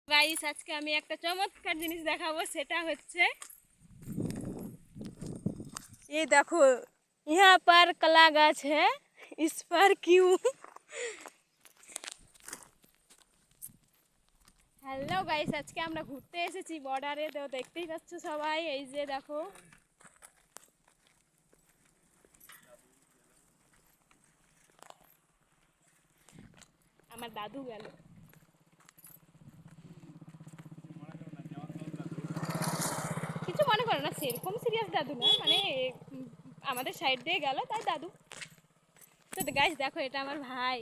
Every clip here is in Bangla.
गाइस आज के আমি একটা চমৎকার জিনিস দেখাবো সেটা হচ্ছে ये देखो यहाँ पर कला गाछ है इस पर क्यों हेलो गाइस आज के আমরা ঘুরতে এসেছি বর্ডারে তো দেখতেই পাচ্ছ সবাই এই যে দেখো আমার দাদু গেল কিছু মনে করে না সেরকম সিরিয়াস দাদু না মানে আমাদের সাইড দিয়ে গেল তাই দাদু তো গাইস দেখো এটা আমার ভাই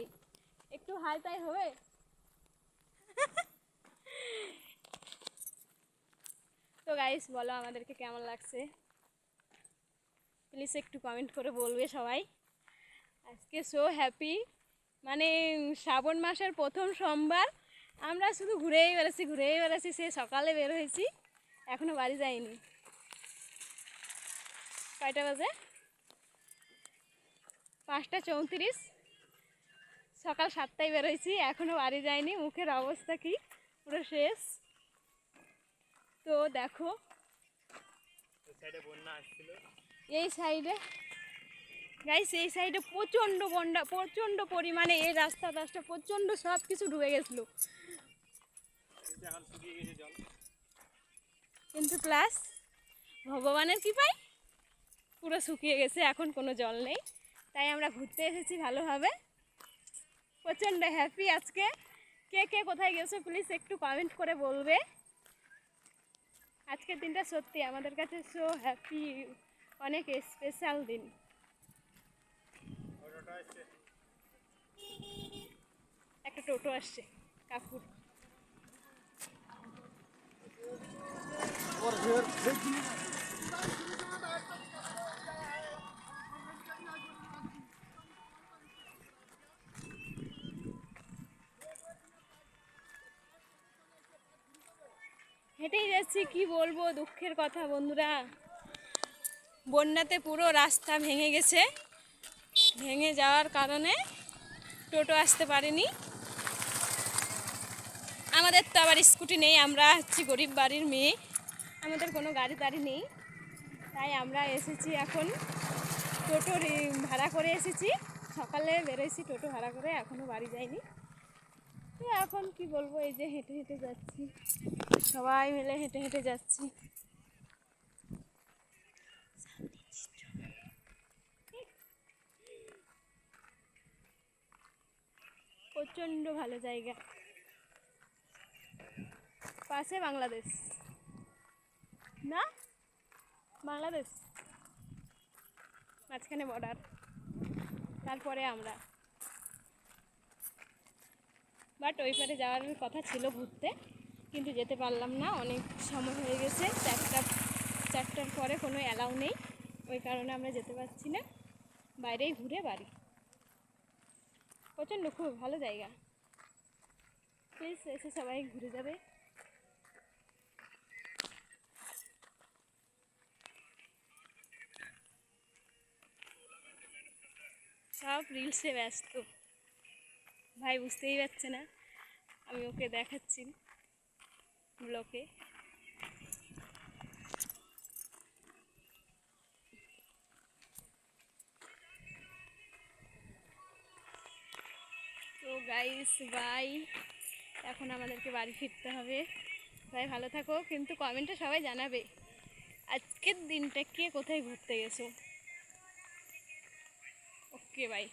একটু হাই তাই হবে তো গাইস বলো আমাদেরকে কেমন লাগছে প্লিজ একটু কমেন্ট করে বলবে সবাই আজকে সো হ্যাপি মানে শ্রাবণ মাসের প্রথম সোমবার আমরা শুধু ঘুরেই বেড়াচ্ছি সে সকালে বের হয়েছি এখনো বাড়ি যাইনি কয়টা বাজে 5:34 সকাল 7টায় বের হয়েছি এখনো বাড়ি যাইনি মুখের অবস্থা কি পুরো শেষ তো দেখো এই সাইডে গাইস এই সাইডে প্রচণ্ড বন্যা প্রচণ্ড পরিমাণে এই রাস্তা প্রচণ্ড সব কিছু ডুবে গেছিলো কিন্তু প্লাস ভগবানের কৃপায় পুরো শুকিয়ে গেছে এখন কোনো জল নেই তাই আমরা ঘুরতে এসেছি ভালোভাবে প্রচণ্ড হ্যাপি আজকে কে কে কোথায় গেছো প্লিজ একটু কমেন্ট করে বলবে আজকের দিনটা সত্যি আমাদের কাছে সো হ্যাপি অনেক স্পেশাল দিন একটা টোটো আসছে কাকুর হেঁটেই যাচ্ছি কি বলবো দুঃখের কথা বন্ধুরা বন্যাতে পুরো রাস্তা ভেঙে গেছে ভেঙে যাওয়ার কারণে টোটো আসতে পারেনি আমাদের তো আবার স্কুটি নেই আমরা হচ্ছি গরিব বাড়ির মেয়ে আমাদের কোনো গাড়ি টাড়ি নেই তাই আমরা এসেছি এখন টোটো ভাড়া করে এসেছি সকালে বেরোইছি টোটো ভাড়া করে এখনও বাড়ি যাইনি তো এখন কি বলবো এই যে হেঁটে হেঁটে যাচ্ছি সবাই মিলে হেঁটে হেঁটে যাচ্ছি প্রচণ্ড ভালো জায়গা পাশে বাংলাদেশ না বাংলাদেশ মাঝখানে বর্ডার তারপরে আমরা বাট ওই পারে যাওয়ার কথা ছিল ঘুরতে কিন্তু যেতে পারলাম না অনেক সময় হয়ে গেছে চারটার পরে কোনো অ্যালাউ নেই ওই কারণে আমরা যেতে পারছি না বাইরেই ঘুরে বাড়ি প্রচণ্ড খুব ভালো জায়গা প্লিজ এসে সবাই ঘুরে যাবে সব রিলসে ব্যস্ত ভাই বুঝতেই পারছে না আমি ওকে দেখাচ্ছি ব্লকে তো গাইস বাই এখন আমাদেরকে বাড়ি ফিরতে হবে সবাই ভালো থাকো কিন্তু কমেন্টে সবাই জানাবে আজকের দিনটা কে কোথায় ঘুরতে গেছো ওকে বাই